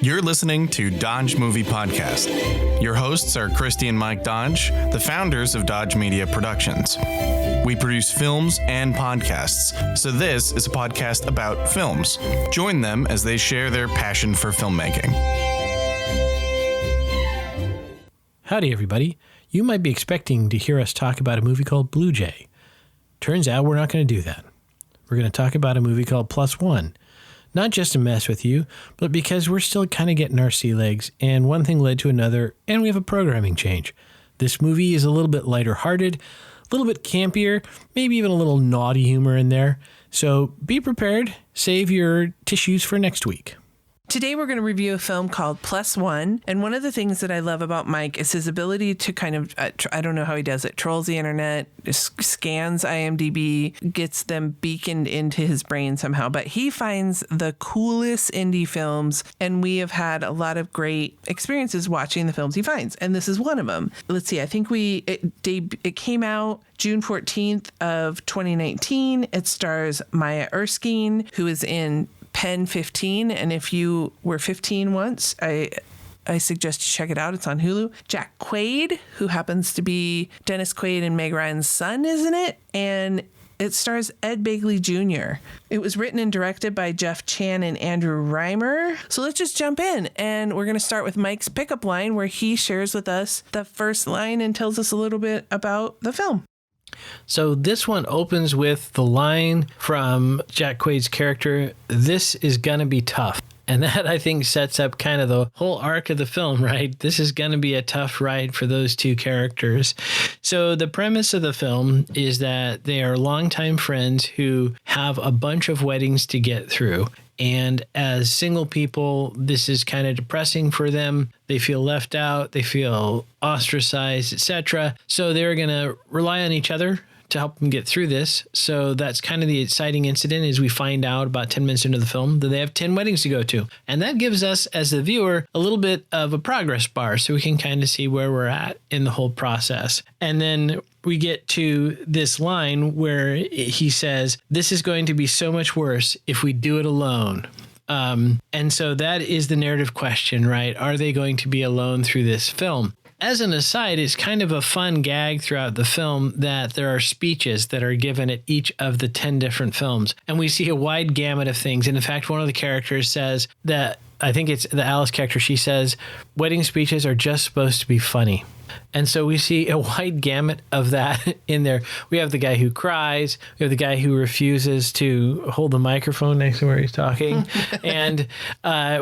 You're listening to Dodge Movie Podcast. Your hosts are Christi and Mike Dodge, the founders of Dodge Media Productions. We produce films and podcasts, so this is a podcast about films. Join them as they share their passion for filmmaking. Howdy, everybody. You might be expecting to hear us talk about a movie called Blue Jay. Turns out we're not going to do that. We're going to talk about a movie called Plus One. Not just to mess with you, but because we're still kind of getting our sea legs, and one thing led to another, and we have a programming change. This movie is a little bit lighter hearted, a little bit campier, maybe even a little naughty humor in there. So be prepared. Save your tissues for next week. Today we're going to review a film called Plus One, and one of the things that I love about Mike is his ability to kind of, I don't know how he does it, trolls the internet, scans IMDb, gets them beaconed into his brain somehow, but he finds the coolest indie films, and we have had a lot of great experiences watching the films he finds, and this is one of them. Let's see, I think it came out June 14th of 2019. It stars Maya Erskine, who is in Pen 15, and if you were 15 once, I suggest you check it out. It's on Hulu. Jack Quaid, who happens to be Dennis Quaid and Meg Ryan's son, isn't it? And it stars Ed Begley Jr. It was written and directed by Jeff Chan and Andrew Reimer. So let's just jump in, and we're going to start with Mike's pickup line, where he shares with us the first line and tells us a little bit about the film. So this one opens with the line from Jack Quaid's character, "This is gonna be tough." And that, I think, sets up kind of the whole arc of the film, right? This is going to be a tough ride for those two characters. So the premise of the film is that they are longtime friends who have a bunch of weddings to get through. And as single people, this is kind of depressing for them. They feel left out, they feel ostracized, etc. So they're going to rely on each other to help them get through this. So that's kind of the exciting incident, is we find out about 10 minutes into the film that they have 10 weddings to go to. And that gives us, as the viewer, a little bit of a progress bar, so we can kind of see where we're at in the whole process. And then we get to this line where he says, "This is going to be so much worse if we do it alone." And so that is the narrative question, right? Are they going to be alone through this film? As an aside, it's kind of a fun gag throughout the film that there are speeches that are given at each of the 10 different films. And we see a wide gamut of things. And in fact, one of the characters says that, I think it's the Alice character, she says, wedding speeches are just supposed to be funny. And so we see a wide gamut of that in there. We have the guy who cries. We have the guy who refuses to hold the microphone next to where he's talking. And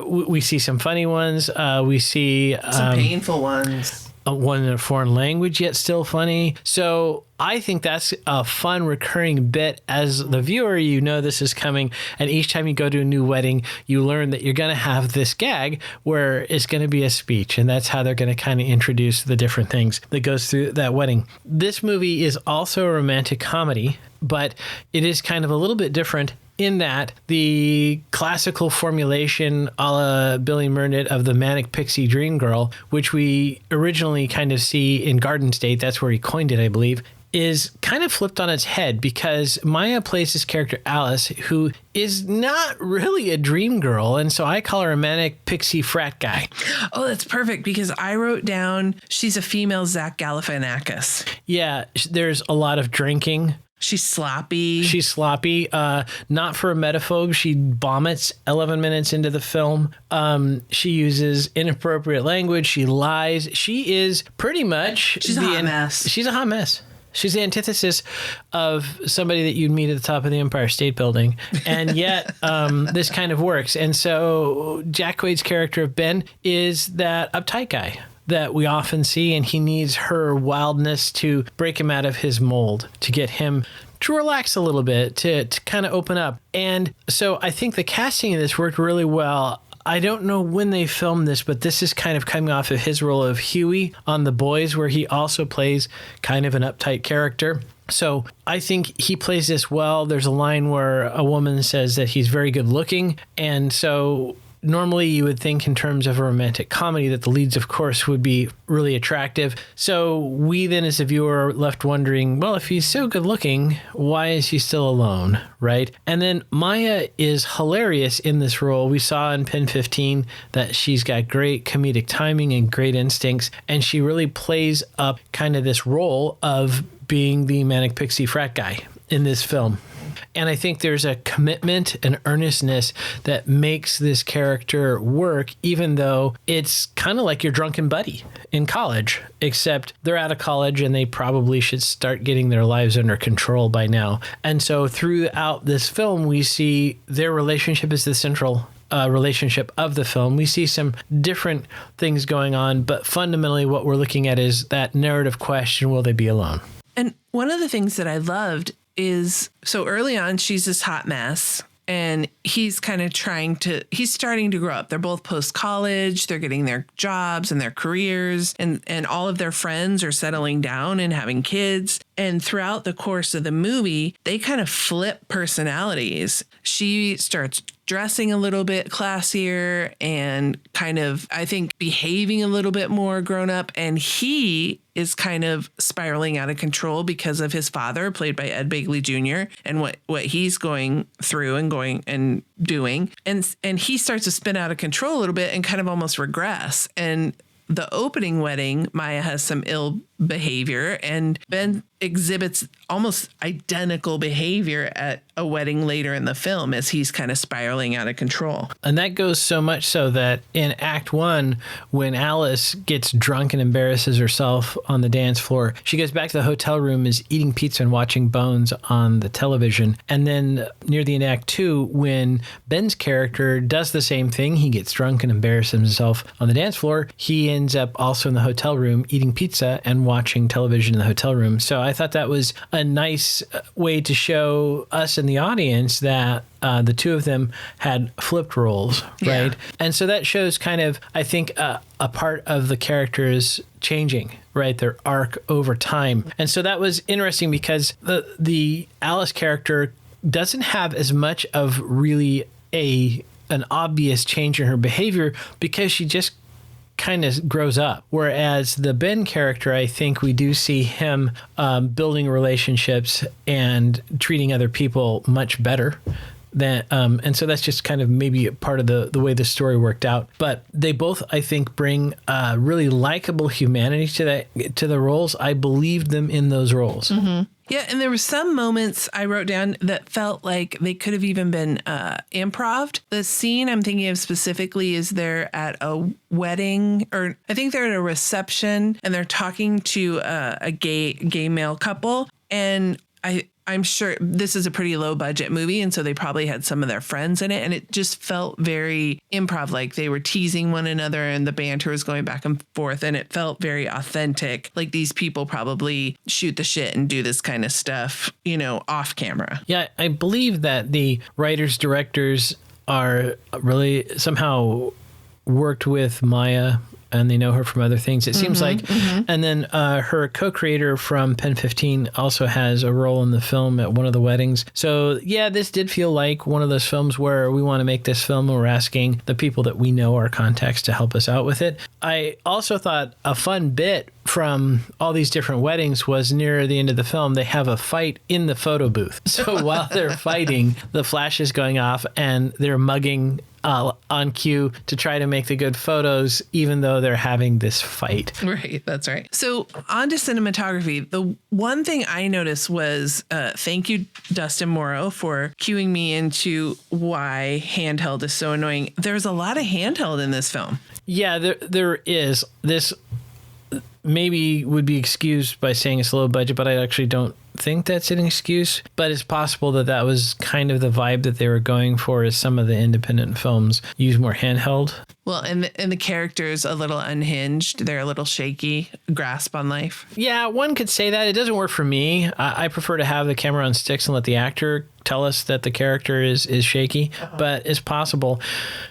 we see some funny ones. We see some painful ones. One in a foreign language, yet still funny. So I think that's a fun recurring bit. As the viewer, you know this is coming, and each time you go to a new wedding, you learn that you're going to have this gag where it's going to be a speech, and that's how they're going to kind of introduce the different things that goes through that wedding. This movie is also a romantic comedy, but it is kind of a little bit different in that the classical formulation a la Billy Murnitt of the manic pixie dream girl, which we originally kind of see in Garden State, that's where he coined it, I believe, is kind of flipped on its head, because Maya plays this character Alice, who is not really a dream girl, and so I call her a manic pixie frat guy. Oh, that's perfect, because I wrote down she's a female Zach Galifianakis. Yeah, there's a lot of drinking. She's sloppy. Not for a metaphobe. She vomits 11 minutes into the film. She uses inappropriate language. She lies. She is pretty much... She's a hot mess. She's a hot mess. She's the antithesis of somebody that you'd meet at the top of the Empire State Building. And yet, this kind of works. And so Jack Quaid's character of Ben is that uptight guy that we often see, and he needs her wildness to break him out of his mold, to get him to relax a little bit, to kind of open up. And so I think the casting of this worked really well. I don't know when they filmed this, but this is kind of coming off of his role of Huey on The Boys, where he also plays kind of an uptight character. So I think he plays this well. There's a line where a woman says that he's very good looking. And so normally you would think in terms of a romantic comedy that the leads, of course, would be really attractive. So we then as a viewer are left wondering, well, if he's so good looking, why is he still alone, right? And then Maya is hilarious in this role. We saw in Pen 15 that she's got great comedic timing and great instincts, and she really plays up kind of this role of being the manic pixie frat guy in this film. And I think there's a commitment and earnestness that makes this character work, even though it's kind of like your drunken buddy in college, except they're out of college and they probably should start getting their lives under control by now. And so throughout this film, we see their relationship is the central relationship of the film. We see some different things going on, but fundamentally what we're looking at is that narrative question, will they be alone? And one of the things that I loved is, so early on, she's this hot mess and he's kind of he's starting to grow up. They're both post-college, they're getting their jobs and their careers, and all of their friends are settling down and having kids. And throughout the course of the movie, they kind of flip personalities. She starts dressing a little bit classier and kind of, I think, behaving a little bit more grown up. And he is kind of spiraling out of control because of his father, played by Ed Begley Jr., and what he's going through and going and doing. And he starts to spin out of control a little bit and kind of almost regress. And the opening wedding, Maya has some ill behavior, and Ben exhibits almost identical behavior at a wedding later in the film as he's kind of spiraling out of control. And that goes so much so that in Act 1, when Alice gets drunk and embarrasses herself on the dance floor, she goes back to the hotel room, is eating pizza and watching Bones on the television. And then near the end of Act 2, when Ben's character does the same thing, he gets drunk and embarrasses himself on the dance floor, he ends up also in the hotel room eating pizza and watching television in the hotel room. So I thought that was a nice way to show us in the audience that the two of them had flipped roles, right? Yeah. And so that shows kind of, I think, a part of the characters changing, right? Their arc over time. And so that was interesting because the Alice character doesn't have as much of really an obvious change in her behavior because she just kind of grows up. Whereas the Ben character, I think we do see him building relationships and treating other people much better. And so that's just kind of maybe a part of the way the story worked out. But they both, I think, bring really likable humanity to the roles. I believed them in those roles. Mm-hmm. Yeah, and there were some moments I wrote down that felt like they could have even been improv'd. The scene I'm thinking of specifically is they're at a wedding, or I think they're at a reception, and they're talking to a gay male couple. And I'm sure this is a pretty low budget movie, and so they probably had some of their friends in it, and it just felt very improv, like they were teasing one another and the banter was going back and forth, and it felt very authentic. Like these people probably shoot the shit and do this kind of stuff, off camera. Yeah, I believe that the writers, directors are really somehow worked with Maya and they know her from other things, it seems like. Mm-hmm. And then her co-creator from Pen 15 also has a role in the film at one of the weddings. So yeah, this did feel like one of those films where we want to make this film and we're asking the people that we know, our contacts, to help us out with it. I also thought a fun bit from all these different weddings was near the end of the film, they have a fight in the photo booth. So while they're fighting, the flash is going off and they're mugging on cue to try to make the good photos, even though they're having this fight. Right, that's right. So on to cinematography. The one thing I noticed was, thank you, Dustin Morrow, for cueing me into why handheld is so annoying. There's a lot of handheld in this film. Yeah, there is. This maybe would be excused by saying it's low budget, but I actually don't think that's an excuse. But it's possible that was kind of the vibe that they were going for, as some of the independent films use more handheld. Well, and the characters a little unhinged. They're a little shaky, grasp on life. Yeah, one could say that. It doesn't work for me. I prefer to have the camera on sticks and let the actor tell us that the character is shaky, but it's possible.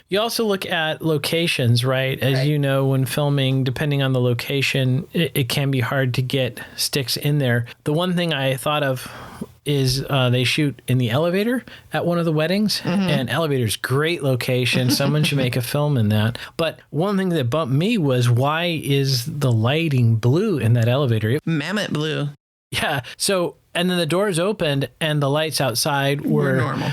You also look at locations, right? As you know, when filming, depending on the location, it can be hard to get sticks in there. The one thing I thought of is they shoot in the elevator at one of the weddings, and elevator's great location. Someone should make a film in that. But one thing that bumped me was, why is the lighting blue in that elevator? Mammoth blue. Yeah. So, and then the doors opened and the lights outside were normal.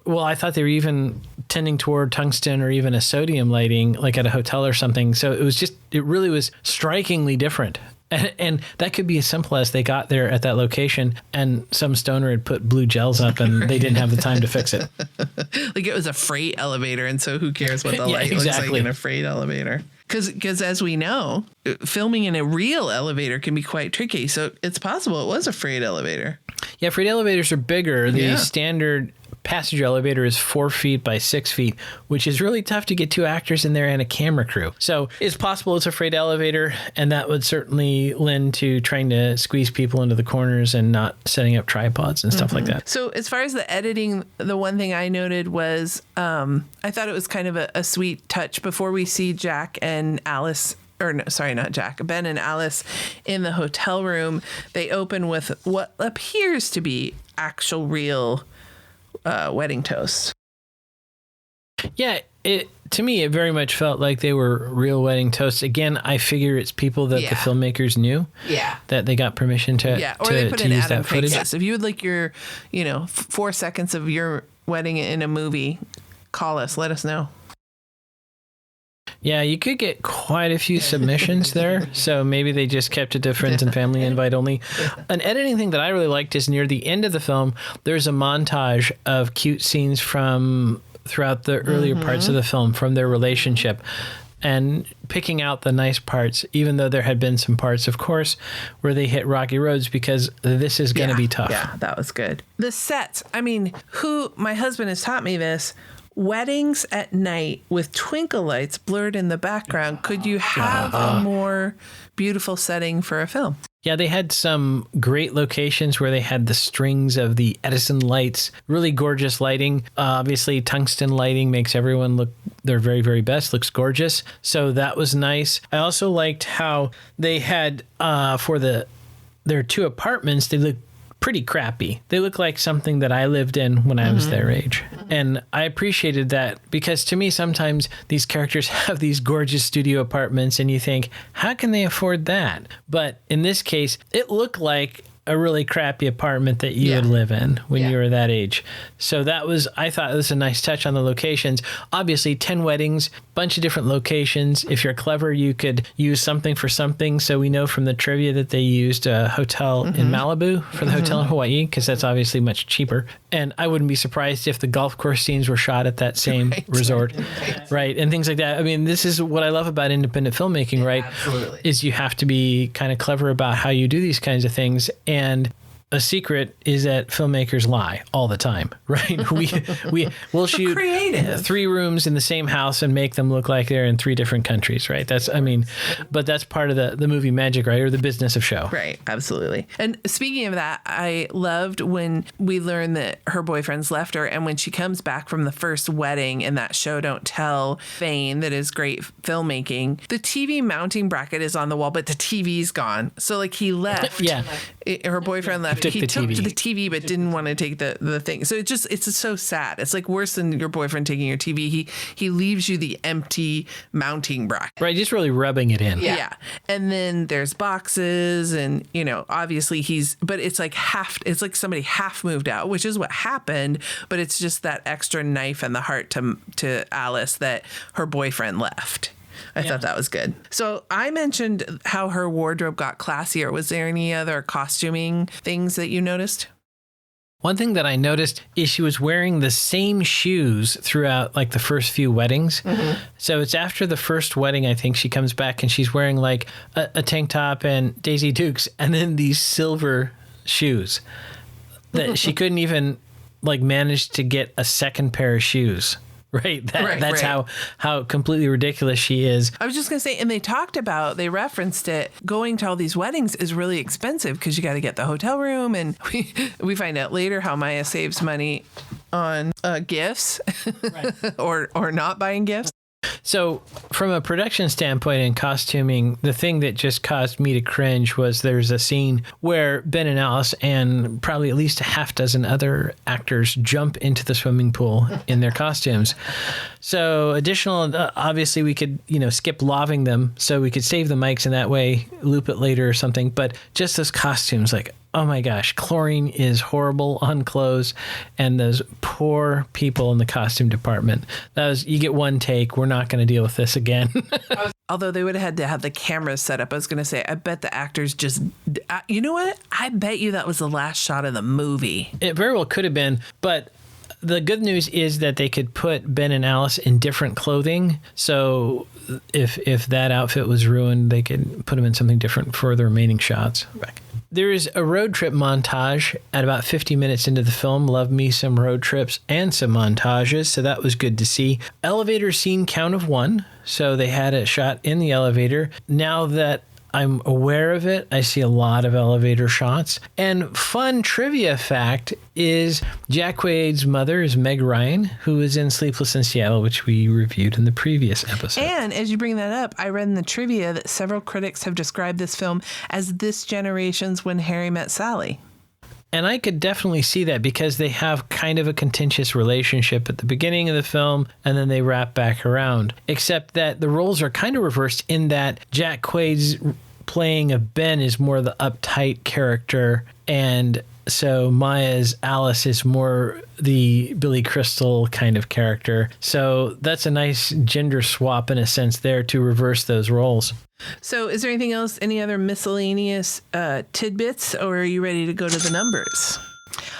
Well, I thought they were even tending toward tungsten or even a sodium lighting, like at a hotel or something. So it really was strikingly different. And that could be as simple as they got there at that location and some stoner had put blue gels up and they didn't have the time to fix it. Like it was a freight elevator, and so who cares what the light looks like in a freight elevator? Because as we know, filming in a real elevator can be quite tricky. So it's possible it was a freight elevator. Yeah, freight elevators are bigger. The standard passenger elevator is 4 feet by 6 feet, which is really tough to get 2 actors in there and a camera crew. So it's possible it's a freight elevator, and that would certainly lend to trying to squeeze people into the corners and not setting up tripods and stuff like that. So as far as the editing, the one thing I noted was I thought it was kind of a sweet touch before we see Jack and Alice. Or no, sorry, not Jack. Ben and Alice in the hotel room. They open with what appears to be actual real wedding toast. Yeah, to me, it very much felt like they were real wedding toasts. Again, I figure it's people that the filmmakers knew. Yeah. That they got permission to, or they put in use Adam that footage. Yes. If you would like your, 4 seconds of your wedding in a movie, call us. Let us know. Yeah, you could get quite a few submissions there. So maybe they just kept it to friends and family invite only. An editing thing that I really liked is near the end of the film, there's a montage of cute scenes from throughout the earlier parts of the film from their relationship and picking out the nice parts, even though there had been some parts, of course, where they hit rocky roads because this is going to be tough. Yeah, that was good. The sets. I mean, my husband has taught me this. Weddings at night with twinkle lights blurred in the background. Could you have a more beautiful setting for a film? Yeah, they had some great locations where they had the strings of the Edison lights, really gorgeous lighting. Obviously, tungsten lighting makes everyone look their very, very best, looks gorgeous. So that was nice. I also liked how they had, for their 2 apartments, they looked pretty crappy. They look like something that I lived in when I was their age. And I appreciated that because to me, sometimes these characters have these gorgeous studio apartments and you think, how can they afford that? But in this case, it looked like a really crappy apartment that you would live in when you were that age. So I thought it was a nice touch on the locations. Obviously, 10 weddings, bunch of different locations. If you're clever, you could use something for something. So we know from the trivia that they used a hotel in Malibu for the hotel in Hawaii, because that's obviously much cheaper. And I wouldn't be surprised if the golf course scenes were shot at that same resort, right? And things like that. I mean, this is what I love about independent filmmaking, right? Absolutely. Is you have to be kind of clever about how you do these kinds of things. And a secret is that filmmakers lie all the time, right? We'll shoot creative. 3 rooms in the same house and make them look like they're in 3 different countries, right? But that's part of the movie magic, right? Or the business of show. Right, absolutely. And speaking of that, I loved when we learned that her boyfriend's left her, and when she comes back from the first wedding in that Show Don't Tell vein that is great filmmaking, the TV mounting bracket is on the wall, but the TV's gone. So like he left. Her boyfriend left. He took the TV, but didn't want to take the thing. So it's so sad. It's like worse than your boyfriend taking your TV. He leaves you the empty mounting bracket. Right, just really rubbing it in. Yeah. And then there's boxes and, obviously but it's like somebody half moved out, which is what happened. But it's just that extra knife in the heart to Alice that her boyfriend left. I thought that was good. So I mentioned how her wardrobe got classier. Was there any other costuming things that you noticed? One thing that I noticed is she was wearing the same shoes throughout like the first few weddings. So it's after the first wedding, I think she comes back and she's wearing like a tank top and Daisy Dukes and then these silver shoes that she couldn't even like manage to get a second pair of shoes. Right. That's how completely ridiculous she is. I was just going to say, and they referenced it, going to all these weddings is really expensive because you got to get the hotel room. And we find out later how Maya saves money on gifts or not buying gifts. So from a production standpoint and costuming, the thing that just caused me to cringe was there's a scene where Ben and Alice and probably at least a half dozen other actors jump into the swimming pool in their costumes. So additional, obviously we could, skip laving them so we could save the mics and that way loop it later or something. But just those costumes, like, oh my gosh, chlorine is horrible on clothes, and those poor people in the costume department. You get one take. We're not going to deal with this again. Although they would have had to have the cameras set up. I was going to say, I bet the actors just, you know what? I bet you that was the last shot of the movie. It very well could have been, but the good news is that they could put Ben and Alice in different clothing. So if that outfit was ruined, they could put them in something different for the remaining shots. There is a road trip montage at about 50 minutes into the film. Love me some road trips and some montages, so that was good to see. Elevator scene count of 1, so they had a shot in the elevator. Now that I'm aware of it, I see a lot of elevator shots. And fun trivia fact is Jack Quaid's mother is Meg Ryan, who is in Sleepless in Seattle, which we reviewed in the previous episode. And as you bring that up, I read in the trivia that several critics have described this film as this generation's When Harry Met Sally. And I could definitely see that because they have kind of a contentious relationship at the beginning of the film, and then they wrap back around. Except that the roles are kind of reversed in that Jack Quaid's playing of Ben is more the uptight character, and so Maya's Alice is more the Billy Crystal kind of character. So that's a nice gender swap in a sense there to reverse those roles. So is there anything else, any other miscellaneous tidbits, or are you ready to go to the numbers?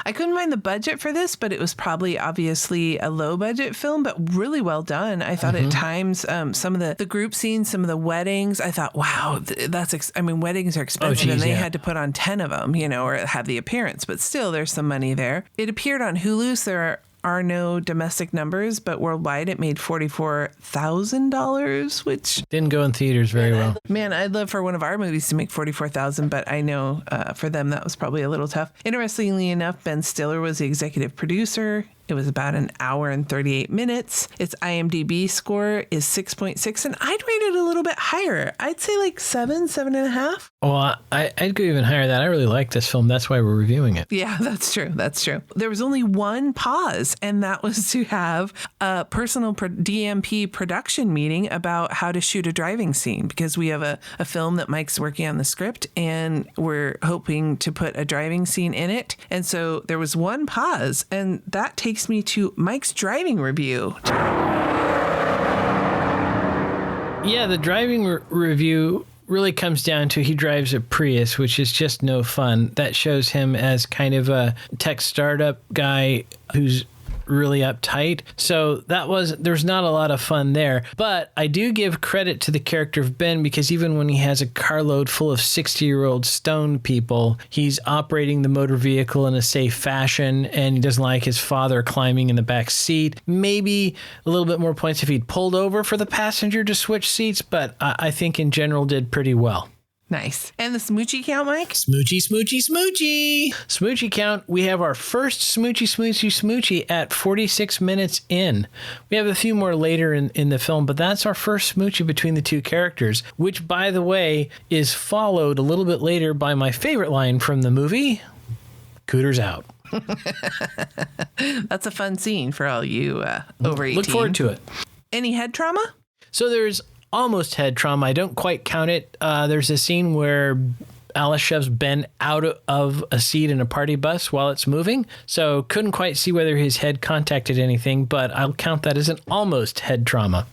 I couldn't find the budget for this, but it was probably obviously a low budget film, but really well done. I thought at times some of the group scenes, some of the weddings, I thought, wow, weddings are expensive and they had to put on 10 of them, or have the appearance, but still there's some money there. It appeared on Hulu, so there are no domestic numbers, but worldwide it made $44,000, which didn't go in theaters very well. Man, I'd love for one of our movies to make $44,000, but I know for them that was probably a little tough. Interestingly enough, Ben Stiller was the executive producer. It was about an hour and 38 minutes. Its IMDb score is 6.6, and I'd rate it a little bit higher. I'd say like 7.5. Oh, I'd go even higher than that. I really like this film. That's why we're reviewing it. Yeah, that's true. There was only one pause, and that was to have a personal DMP production meeting about how to shoot a driving scene, because we have a film that Mike's working on the script, and we're hoping to put a driving scene in it. And so there was one pause, and that takes me to Mike's driving review. Yeah, the driving review really comes down to he drives a Prius, which is just no fun. That shows him as kind of a tech startup guy who's really uptight. So there's not a lot of fun there. But I do give credit to the character of Ben, because even when he has a carload full of 60-year-old stoned people, he's operating the motor vehicle in a safe fashion, and he doesn't like his father climbing in the back seat. Maybe a little bit more points if he'd pulled over for the passenger to switch seats, but I think in general did pretty well. Nice. And the smoochie count, Mike? Smoochie, smoochie, smoochie. Smoochie count, we have our first smoochie at 46 minutes in. We have a few more later in the film, but that's our first smoochie between the two characters, which, by the way, is followed a little bit later by my favorite line from the movie, Cooter's out. That's a fun scene for all you over 18. Look forward to it. Any head trauma? So there's almost head trauma. I don't quite count it. There's a scene where Alice shoves Ben out of a seat in a party bus while it's moving. So couldn't quite see whether his head contacted anything, but I'll count that as an almost head trauma.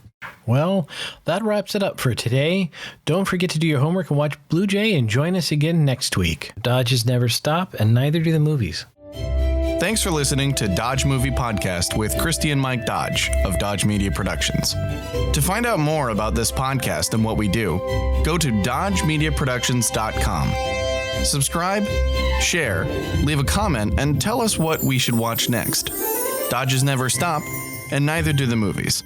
Well, that wraps it up for today. Don't forget to do your homework and watch Blue Jay, and join us again next week. Dodges never stop, and neither do the movies. Thanks for listening to Dodge Movie Podcast with Christi and Mike Dodge of Dodge Media Productions. To find out more about this podcast and what we do, go to dodgemediaproductions.com. Subscribe, share, leave a comment, and tell us what we should watch next. Dodges never stop, and neither do the movies.